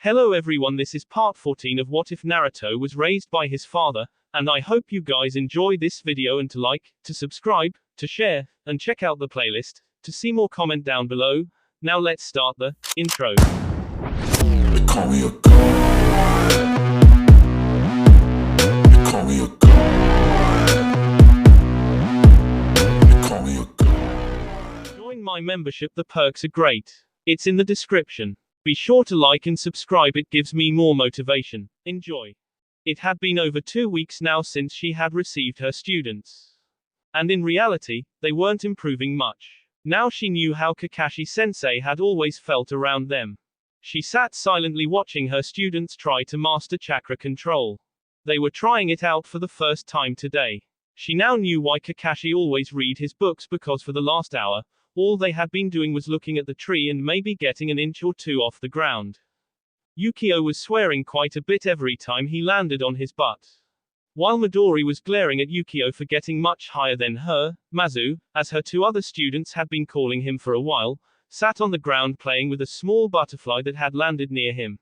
Hello everyone, this is part 14 of What If Naruto Was Raised by His Father, and I hope you guys enjoy this video and to like, to subscribe, to share, and check out the playlist, to see more comment down below. Now let's start the intro. They call me a god. They call me a god. They call me a god. Join my membership, the perks are great. It's in the description. Be sure to like and subscribe, it gives me more motivation. Enjoy. It had been over 2 weeks now since she had received her students. And in reality, they weren't improving much. Now she knew how Kakashi-sensei had always felt around them. She sat silently watching her students try to master chakra control. They were trying it out for the first time today. She now knew why Kakashi always read his books, because for the last hour, all they had been doing was looking at the tree and maybe getting an inch or two off the ground. Yukio was swearing quite a bit every time he landed on his butt. While Midori was glaring at Yukio for getting much higher than her, Mazu, as her two other students had been calling him for a while, sat on the ground playing with a small butterfly that had landed near him.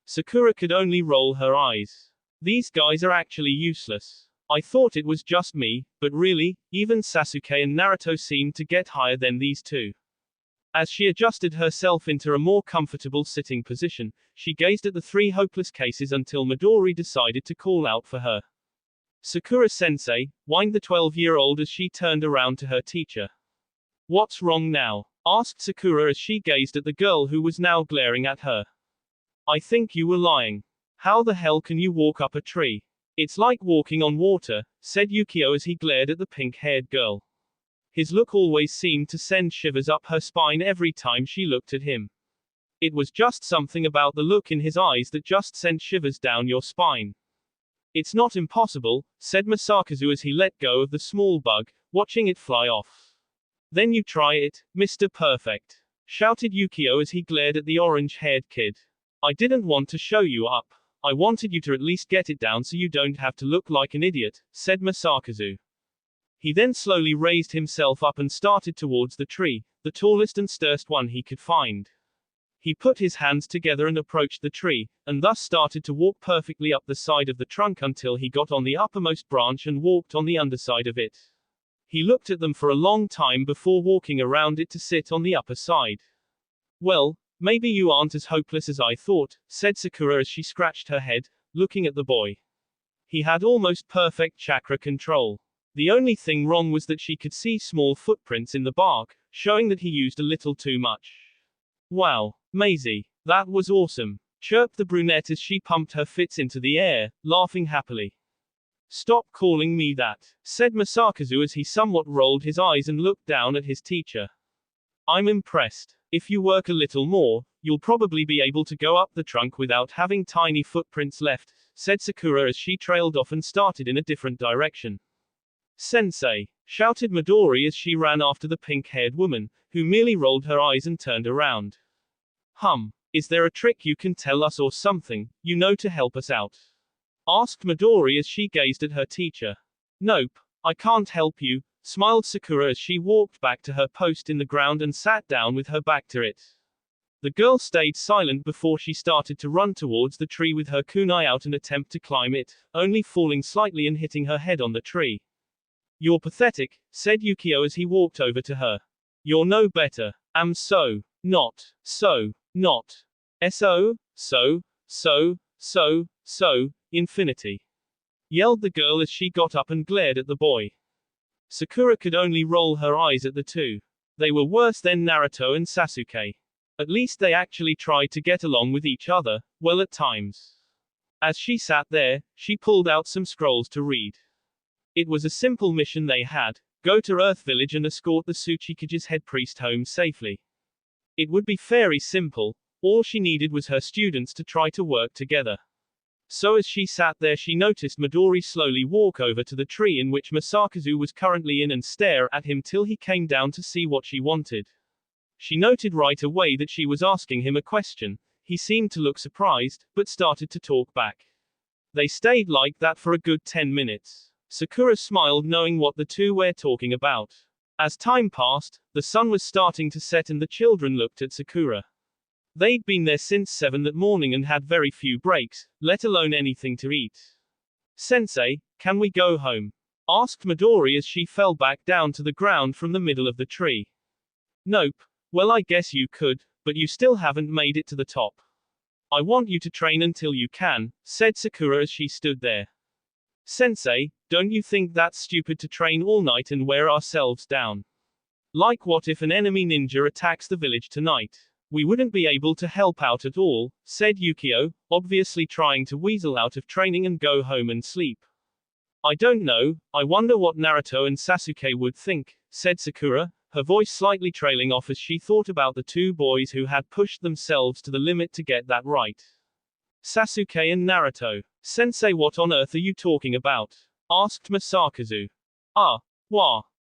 Sakura could only roll her eyes. These guys are actually useless. I thought it was just me, but really, even Sasuke and Naruto seemed to get higher than these two. As she adjusted herself into a more comfortable sitting position, she gazed at the three hopeless cases until Midori decided to call out for her. Sakura-sensei, whined the 12-year-old as she turned around to her teacher. What's wrong now? Asked Sakura as she gazed at the girl who was now glaring at her. I think you were lying. How the hell can you walk up a tree? It's like walking on water, said Yukio as he glared at the pink-haired girl. His look always seemed to send shivers up her spine every time she looked at him. It was just something about the look in his eyes that just sent shivers down your spine. It's not impossible, said Masakazu as he let go of the small bug, watching it fly off. Then you try it, Mr. Perfect, shouted Yukio as he glared at the orange-haired kid. I didn't want to show you up. I wanted you to at least get it down so you don't have to look like an idiot, said Masakazu. He then slowly raised himself up and started towards the tree, the tallest and sturdiest one he could find. He put his hands together and approached the tree, and thus started to walk perfectly up the side of the trunk until he got on the uppermost branch and walked on the underside of it. He looked at them for a long time before walking around it to sit on the upper side. Well, maybe you aren't as hopeless as I thought, said Sakura as she scratched her head, looking at the boy. He had almost perfect chakra control. The only thing wrong was that she could see small footprints in the bark, showing that he used a little too much. Wow, Maisie, that was awesome, chirped the brunette as she pumped her fists into the air, laughing happily. Stop calling me that, said Masakazu as he somewhat rolled his eyes and looked down at his teacher. I'm impressed. If you work a little more, you'll probably be able to go up the trunk without having tiny footprints left, said Sakura as she trailed off and started in a different direction. Sensei, shouted Midori as she ran after the pink-haired woman, who merely rolled her eyes and turned around. Is there a trick you can tell us or something, you know, to help us out? Asked Midori as she gazed at her teacher. Nope, I can't help you, smiled Sakura as she walked back to her post in the ground and sat down with her back to it. The girl stayed silent before she started to run towards the tree with her kunai out and attempt to climb it, only falling slightly and hitting her head on the tree. You're pathetic, said Yukio as he walked over to her. You're no better. Not. So, infinity. Yelled the girl as she got up and glared at the boy. Sakura could only roll her eyes at the two. They were worse than Naruto and Sasuke. At least they actually tried to get along with each other, well at times. As she sat there, she pulled out some scrolls to read. It was a simple mission they had, go to Earth Village and escort the Tsuchikage's head priest home safely. It would be very simple, all she needed was her students to try to work together. So as she sat there she noticed Midori slowly walk over to the tree in which Masakazu was currently in and stare at him till he came down to see what she wanted. She noted right away that she was asking him a question. He seemed to look surprised, but started to talk back. They stayed like that for a good 10 minutes. Sakura smiled knowing what the two were talking about. As time passed, the sun was starting to set and the children looked at Sakura. They'd been there since 7 that morning and had very few breaks, let alone anything to eat. Sensei, can we go home? Asked Midori as she fell back down to the ground from the middle of the tree. Nope. Well, I guess you could, but you still haven't made it to the top. I want you to train until you can, said Sakura as she stood there. Sensei, don't you think that's stupid to train all night and wear ourselves down? Like what if an enemy ninja attacks the village tonight? We wouldn't be able to help out at all, said Yukio, obviously trying to weasel out of training and go home and sleep. I don't know, I wonder what Naruto and Sasuke would think, said Sakura, her voice slightly trailing off as she thought about the two boys who had pushed themselves to the limit to get that right. Sasuke and Naruto. Sensei, what on earth are you talking about? Asked Masakazu.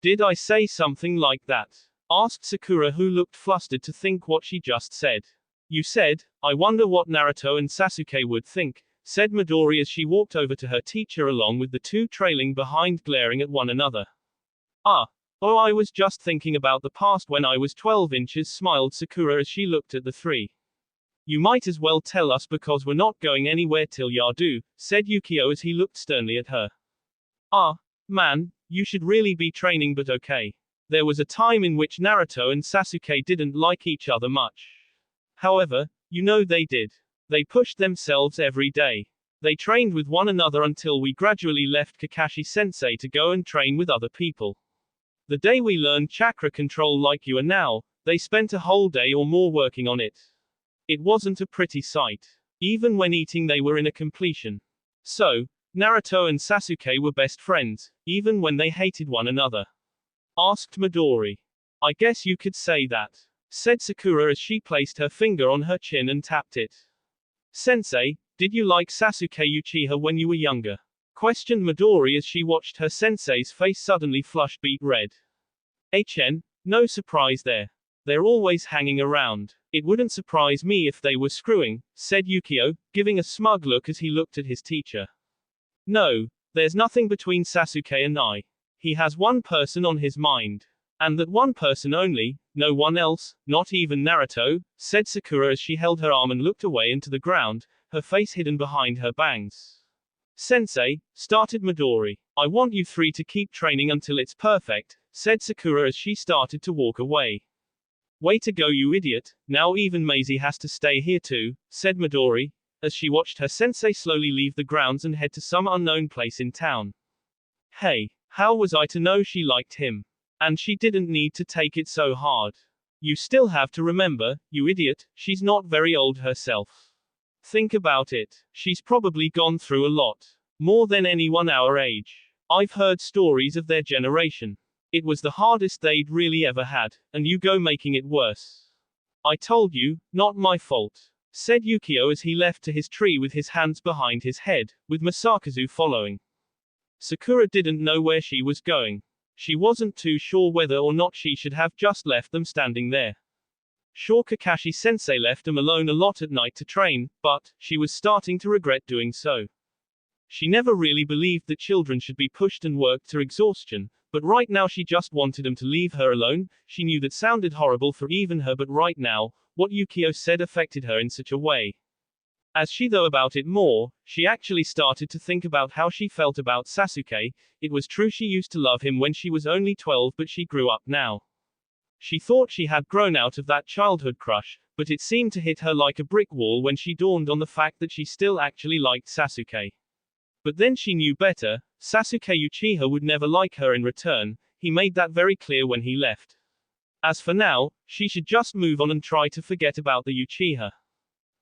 Did I say something like that? Asked Sakura, who looked flustered to think what she just said. You said, I wonder what Naruto and Sasuke would think, said Midori as she walked over to her teacher along with the two trailing behind glaring at one another. Oh, I was just thinking about the past when I was 12 inches, smiled Sakura as she looked at the three. You might as well tell us because we're not going anywhere till you do, said Yukio as he looked sternly at her. Man, you should really be training, but okay. There was a time in which Naruto and Sasuke didn't like each other much. However, you know they did. They pushed themselves every day. They trained with one another until we gradually left Kakashi-sensei to go and train with other people. The day we learned chakra control like you are now, they spent a whole day or more working on it. It wasn't a pretty sight. Even when eating they were in a completion. So, Naruto and Sasuke were best friends, even when they hated one another. Asked Midori. I guess you could say that, said Sakura as she placed her finger on her chin and tapped it. Sensei, did you like Sasuke Uchiha when you were younger? Questioned Midori as she watched her sensei's face suddenly flush beet red. No surprise there. They're always hanging around. It wouldn't surprise me if they were screwing, said Yukio, giving a smug look as he looked at his teacher. No, there's nothing between Sasuke and I. He has one person on his mind. And that one person only, no one else, not even Naruto, said Sakura as she held her arm and looked away into the ground, her face hidden behind her bangs. Sensei, started Midori. I want you three to keep training until it's perfect, said Sakura as she started to walk away. Way to go, you idiot, now even Maisie has to stay here too, said Midori, as she watched her sensei slowly leave the grounds and head to some unknown place in town. Hey, how was I to know she liked him? And she didn't need to take it so hard. You still have to remember, you idiot, she's not very old herself. Think about it. She's probably gone through a lot. More than anyone our age. I've heard stories of their generation. It was the hardest they'd really ever had, and you go making it worse. I told you, not my fault, said Yukio as he left to his tree with his hands behind his head, with Masakazu following. Sakura didn't know where she was going. She wasn't too sure whether or not she should have just left them standing there. Sure, Kakashi-sensei left them alone a lot at night to train, but she was starting to regret doing so. She never really believed that children should be pushed and worked to exhaustion, but right now she just wanted them to leave her alone. She knew that sounded horrible for even her, but right now, what Yukio said affected her in such a way. As she thought about it more, she actually started to think about how she felt about Sasuke. It was true she used to love him when she was only 12, but she grew up now. She thought she had grown out of that childhood crush, but it seemed to hit her like a brick wall when she dawned on the fact that she still actually liked Sasuke. But then she knew better. Sasuke Uchiha would never like her in return. He made that very clear when he left. As for now, she should just move on and try to forget about the Uchiha.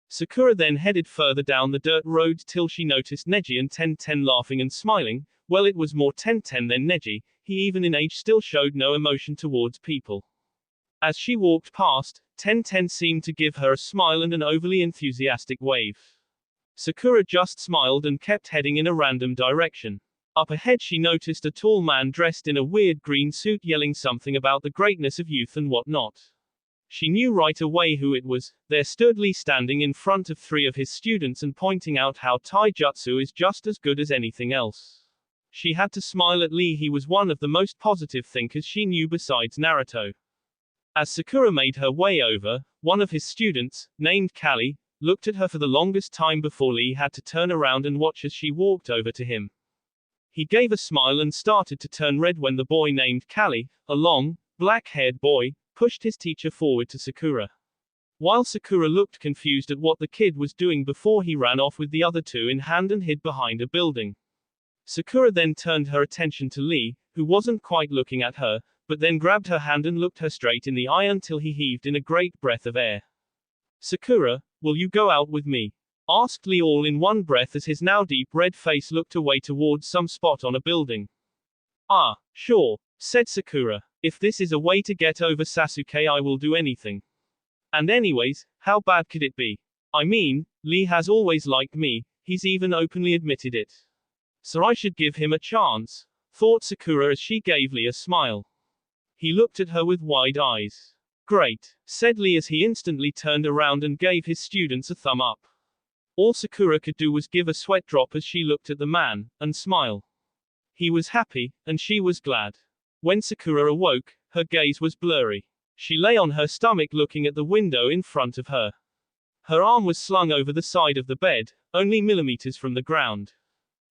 Sakura then headed further down the dirt road till she noticed Neji and Tenten laughing and smiling. Well, it was more Tenten than Neji. He even in age still showed no emotion towards people. As she walked past, Tenten seemed to give her a smile and an overly enthusiastic wave. Sakura just smiled and kept heading in a random direction. Up ahead she noticed a tall man dressed in a weird green suit yelling something about the greatness of youth and whatnot. She knew right away who it was. There stood Lee standing in front of 3 of his students and pointing out how taijutsu is just as good as anything else. She had to smile at Lee. He was one of the most positive thinkers she knew besides Naruto. As Sakura made her way over, one of his students, named Callie, looked at her for the longest time before Lee had to turn around and watch as she walked over to him. He gave a smile and started to turn red when the boy named Callie, a long, black-haired boy, pushed his teacher forward to Sakura. While Sakura looked confused at what the kid was doing before he ran off with the other two in hand and hid behind a building. Sakura then turned her attention to Lee, who wasn't quite looking at her, but then grabbed her hand and looked her straight in the eye until he heaved in a great breath of air. "Sakura, will you go out with me?" asked Lee all in one breath as his now deep red face looked away towards some spot on a building. "Ah, sure," said Sakura. "If this is a way to get over Sasuke, I will do anything. And anyways, how bad could it be? I mean, Lee has always liked me, he's even openly admitted it. So I should give him a chance," thought Sakura as she gave Lee a smile. He looked at her with wide eyes. "Great," said Lee as he instantly turned around and gave his students a thumb up. All Sakura could do was give a sweat drop as she looked at the man, and smile. He was happy, and she was glad. When Sakura awoke, her gaze was blurry. She lay on her stomach looking at the window in front of her. Her arm was slung over the side of the bed, only millimeters from the ground.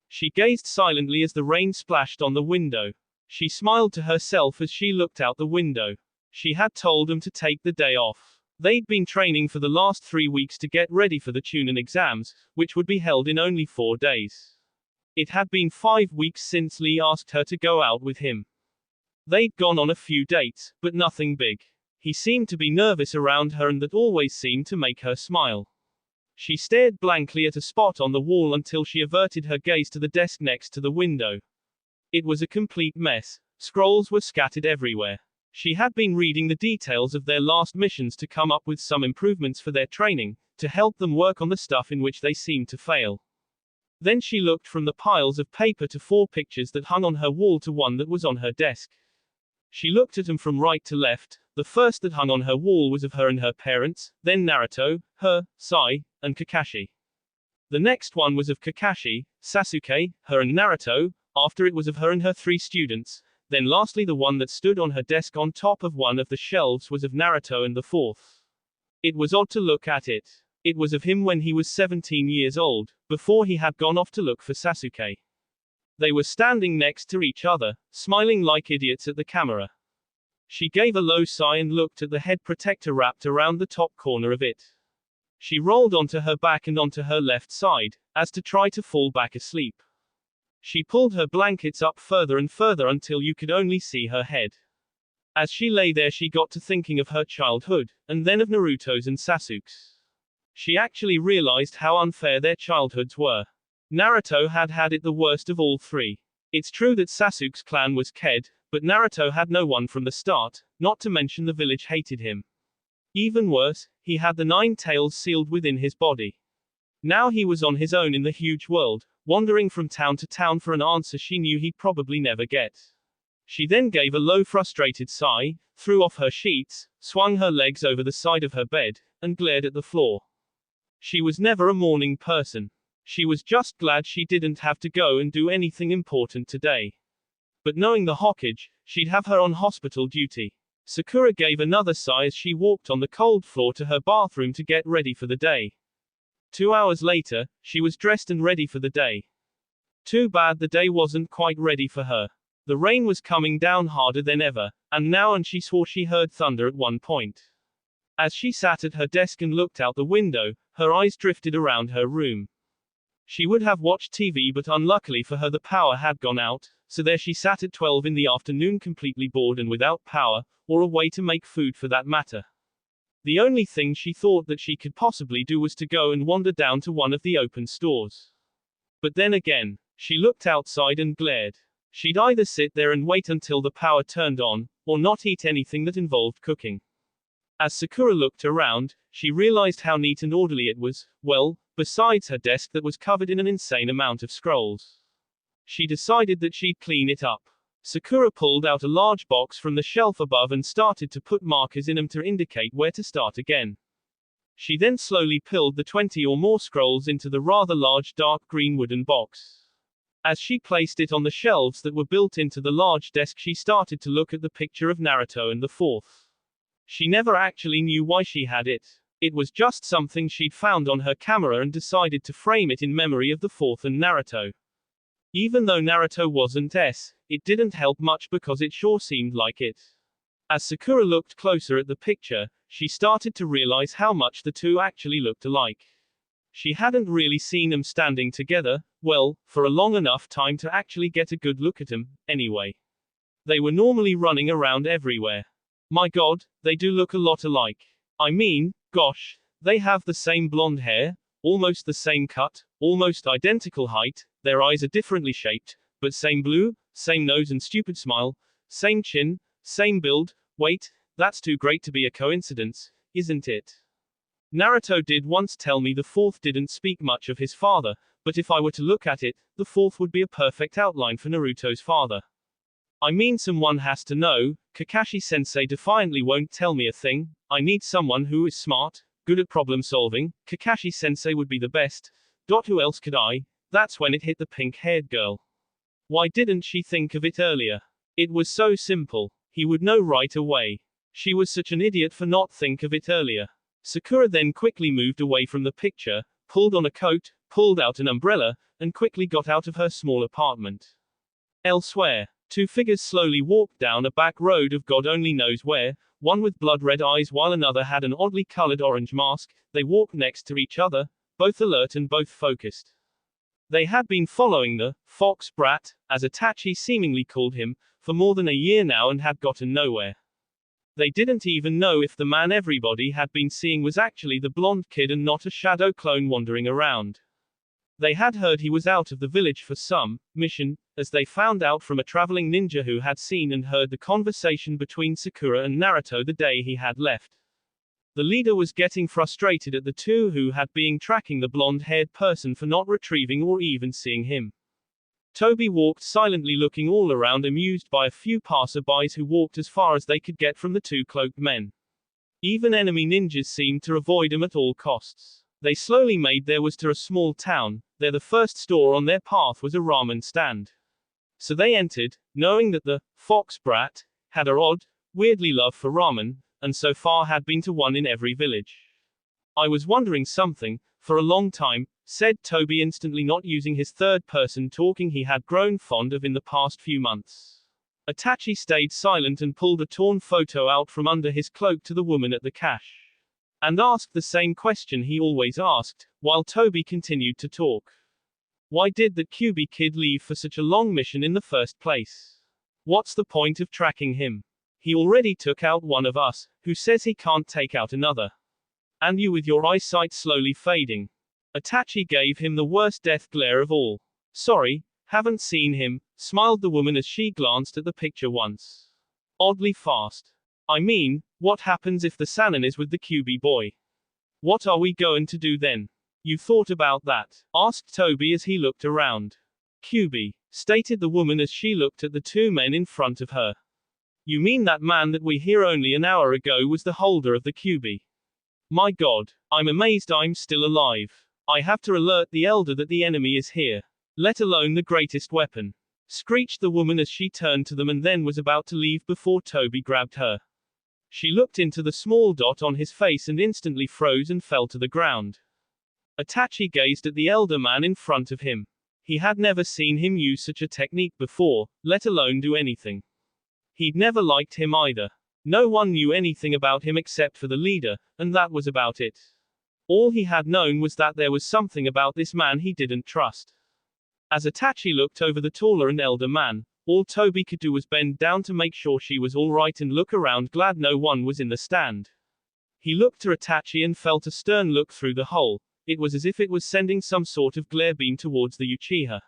She gazed silently as the rain splashed on the window. She smiled to herself as she looked out the window. She had told them to take the day off. They'd been training for the last 3 weeks to get ready for the Chunin exams, which would be held in only 4 days. It had been 5 weeks since Lee asked her to go out with him. They'd gone on a few dates, but nothing big. He seemed to be nervous around her and that always seemed to make her smile. She stared blankly at a spot on the wall until she averted her gaze to the desk next to the window. It was a complete mess. Scrolls were scattered everywhere. She had been reading the details of their last missions to come up with some improvements for their training, to help them work on the stuff in which they seemed to fail. Then she looked from the piles of paper to 4 pictures that hung on her wall to one that was on her desk. She looked at them from right to left. The first that hung on her wall was of her and her parents, then Naruto, her, Sai, and Kakashi. The next one was of Kakashi, Sasuke, her and Naruto. After it was of her and her 3 students. Then lastly the one that stood on her desk on top of one of the shelves was of Naruto and the 4th. It was odd to look at it. It was of him when he was 17 years old, before he had gone off to look for Sasuke. They were standing next to each other, smiling like idiots at the camera. She gave a low sigh and looked at the head protector wrapped around the top corner of it. She rolled onto her back and onto her left side, as to try to fall back asleep. She pulled her blankets up further and further until you could only see her head. As she lay there she got to thinking of her childhood, and then of Naruto's and Sasuke's. She actually realized how unfair their childhoods were. Naruto had had it the worst of all 3. It's true that Sasuke's clan was Ked, but Naruto had no one from the start, not to mention the village hated him. Even worse, he had the 9 tails sealed within his body. Now he was on his own in the huge world, wandering from town to town for an answer she knew he'd probably never get. She then gave a low frustrated sigh, threw off her sheets, swung her legs over the side of her bed, and glared at the floor. She was never a morning person. She was just glad she didn't have to go and do anything important today. But knowing the Hokage, she'd have her on hospital duty. Sakura gave another sigh as she walked on the cold floor to her bathroom to get ready for the day. 2 hours later, she was dressed and ready for the day. Too bad the day wasn't quite ready for her. The rain was coming down harder than ever, and she swore she heard thunder at one point. As she sat at her desk and looked out the window, her eyes drifted around her room. She would have watched TV but unluckily for her the power had gone out, so there she sat at 12 in the afternoon completely bored and without power, or a way to make food for that matter. The only thing she thought that she could possibly do was to go and wander down to one of the open stores. But then again, she looked outside and glared. She'd either sit there and wait until the power turned on, or not eat anything that involved cooking. As Sakura looked around, she realized how neat and orderly it was, well, besides her desk that was covered in an insane amount of scrolls. She decided that she'd clean it up. Sakura pulled out a large box from the shelf above and started to put markers in them to indicate where to start again. She then slowly pilled the 20 or more scrolls into the rather large dark green wooden box. As she placed it on the shelves that were built into the large desk she started to look at the picture of Naruto and the 4th. She never actually knew why she had it. It was just something she'd found on her camera and decided to frame it in memory of the fourth and Naruto. Even though Naruto wasn't it didn't help much because it sure seemed like it. As Sakura looked closer at the picture, she started to realize how much the two actually looked alike. She hadn't really seen them standing together, well, for a long enough time to actually get a good look at them, anyway. They were normally running around everywhere. My god, they do look a lot alike. I mean, gosh, they have the same blonde hair, almost the same cut, almost identical height, their eyes are differently shaped, but same blue, same nose and stupid smile, same chin, same build. Wait, that's too great to be a coincidence, isn't it? Naruto did once tell me the fourth didn't speak much of his father, but if I were to look at it, the fourth would be a perfect outline for Naruto's father. I mean, someone has to know. Kakashi-sensei defiantly won't tell me a thing. I need someone who is smart, good at problem solving. Kakashi-sensei would be the best. Who else could I? That's when it hit the pink-haired girl. Why didn't she think of it earlier? It was so simple. He would know right away. She was such an idiot for not think of it earlier. Sakura then quickly moved away from the picture, pulled on a coat, pulled out an umbrella, and quickly got out of her small apartment. Elsewhere, two figures slowly walked down a back road of God only knows where, one with blood-red eyes while another had an oddly colored orange mask. They walked next to each other, both alert and both focused. They had been following the fox brat, as Itachi seemingly called him, for more than a year now and had gotten nowhere. They didn't even know if the man everybody had been seeing was actually the blonde kid and not a shadow clone wandering around. They had heard he was out of the village for some mission, as they found out from a traveling ninja who had seen and heard the conversation between Sakura and Naruto the day he had left. The leader was getting frustrated at the two who had been tracking the blonde-haired person for not retrieving or even seeing him. Toby walked silently, looking all around, amused by a few passerbys who walked as far as they could get from the two cloaked men. Even enemy ninjas seemed to avoid him at all costs. They slowly made their way to a small town. There the first store on their path was a ramen stand. So they entered, knowing that the fox brat had a odd, weirdly love for ramen, and so far had been to one in every village. I was wondering something, for a long time, said Toby, instantly not using his third person talking he had grown fond of in the past few months. Itachi stayed silent and pulled a torn photo out from under his cloak to the woman at the cash. And asked the same question he always asked, while Toby continued to talk. Why did that QB kid leave for such a long mission in the first place? What's the point of tracking him? He already took out one of us, who says he can't take out another. And you with your eyesight slowly fading. Itachi gave him the worst death glare of all. Sorry, haven't seen him, smiled the woman as she glanced at the picture once. Oddly fast. I mean, what happens if the Sannin is with the QB boy? What are we going to do then? You thought about that? Asked Toby as he looked around. QB, stated the woman as she looked at the two men in front of her. You mean that man that we here only an hour ago was the holder of the QB? My god, I'm amazed I'm still alive. I have to alert the elder that the enemy is here. Let alone the greatest weapon. Screeched the woman as she turned to them and then was about to leave before Toby grabbed her. She looked into the small dot on his face and instantly froze and fell to the ground. Itachi gazed at the elder man in front of him. He had never seen him use such a technique before, let alone do anything. He'd never liked him either. No one knew anything about him except for the leader, and that was about it. All he had known was that there was something about this man he didn't trust. As Itachi looked over the taller and elder man, all Toby could do was bend down to make sure she was all right and look around, glad no one was in the stand. He looked to Itachi and felt a stern look through the hole. It was as if it was sending some sort of glare beam towards the Uchiha.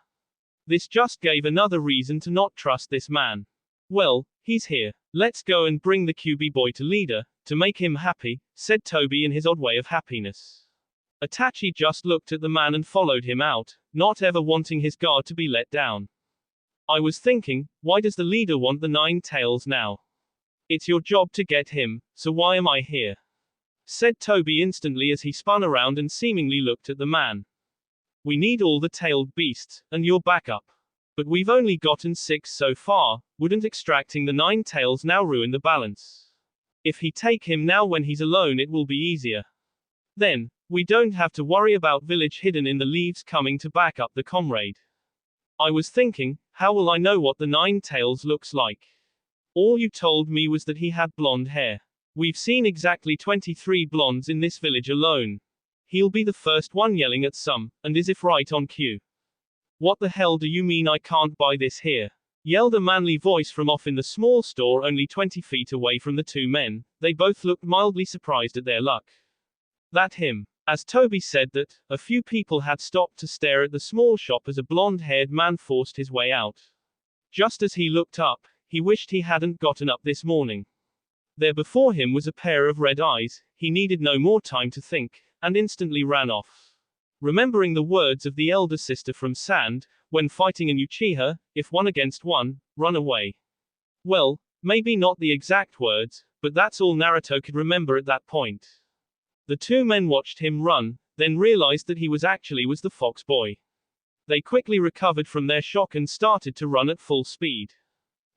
This just gave another reason to not trust this man. Well, he's here. Let's go and bring the QB boy to leader, to make him happy, said Toby in his odd way of happiness. Itachi just looked at the man and followed him out, not ever wanting his guard to be let down. I was thinking, why does the leader want the 9 tails now? It's your job to get him, so why am I here? Said Toby instantly as he spun around and seemingly looked at the man. We need all the tailed beasts, and your backup. But we've only gotten 6 so far, wouldn't extracting the 9 tails now ruin the balance? If he take him now when he's alone, it will be easier. Then, we don't have to worry about village hidden in the leaves coming to back up the comrade. I was thinking, how will I know what the Nine Tails looks like? All you told me was that he had blonde hair. We've seen exactly 23 blondes in this village alone. He'll be the first one yelling at some, and is if right on cue. What the hell do you mean I can't buy this here? Yelled a manly voice from off in the small store only 20 feet away from the two men. They both looked mildly surprised at their luck. That him. As Toby said that, a few people had stopped to stare at the small shop as a blonde-haired man forced his way out. Just as he looked up, he wished he hadn't gotten up this morning. There before him was a pair of red eyes. He needed no more time to think, and instantly ran off. Remembering the words of the elder sister from Sand, when fighting an Uchiha, if one against one, run away. Well, maybe not the exact words, but that's all Naruto could remember at that point. The two men watched him run, then realized that he was the fox boy. They quickly recovered from their shock and started to run at full speed.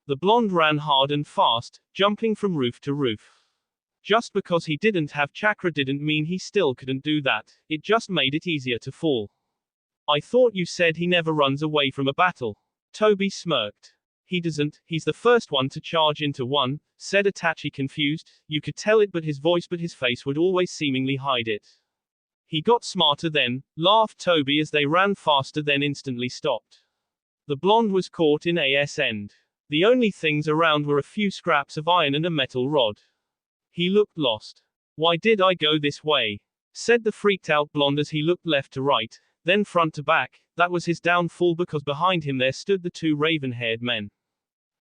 The blonde ran hard and fast, jumping from roof to roof. Just because he didn't have chakra didn't mean he still couldn't do that, it just made it easier to fall. I thought you said he never runs away from a battle. Toby smirked. He doesn't, he's the first one to charge into one, said Itachi confused. You could tell it but his face would always seemingly hide it. He got smarter then, laughed Toby as they ran faster then instantly stopped. The blonde was caught in AS end. The only things around were a few scraps of iron and a metal rod. He looked lost. Why did I go this way? Said the freaked out blonde as he looked left to right, then front to back. That was his downfall because behind him there stood the two raven-haired men.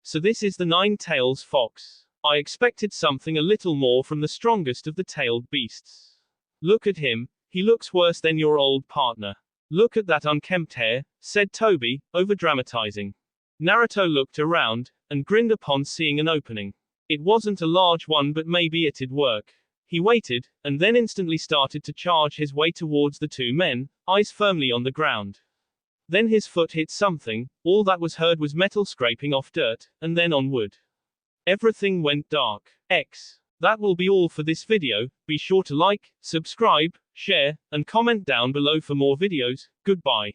So this is the Nine Tails fox. I expected something a little more from the strongest of the tailed beasts. Look at him, he looks worse than your old partner. Look at that unkempt hair, said Toby, over-dramatizing. Naruto looked around, and grinned upon seeing an opening. It wasn't a large one but maybe it'd work. He waited, and then instantly started to charge his way towards the two men, eyes firmly on the ground. Then his foot hit something, all that was heard was metal scraping off dirt, and then on wood. Everything went dark. That will be all for this video. Be sure to like, subscribe, share, and comment down below for more videos. Goodbye.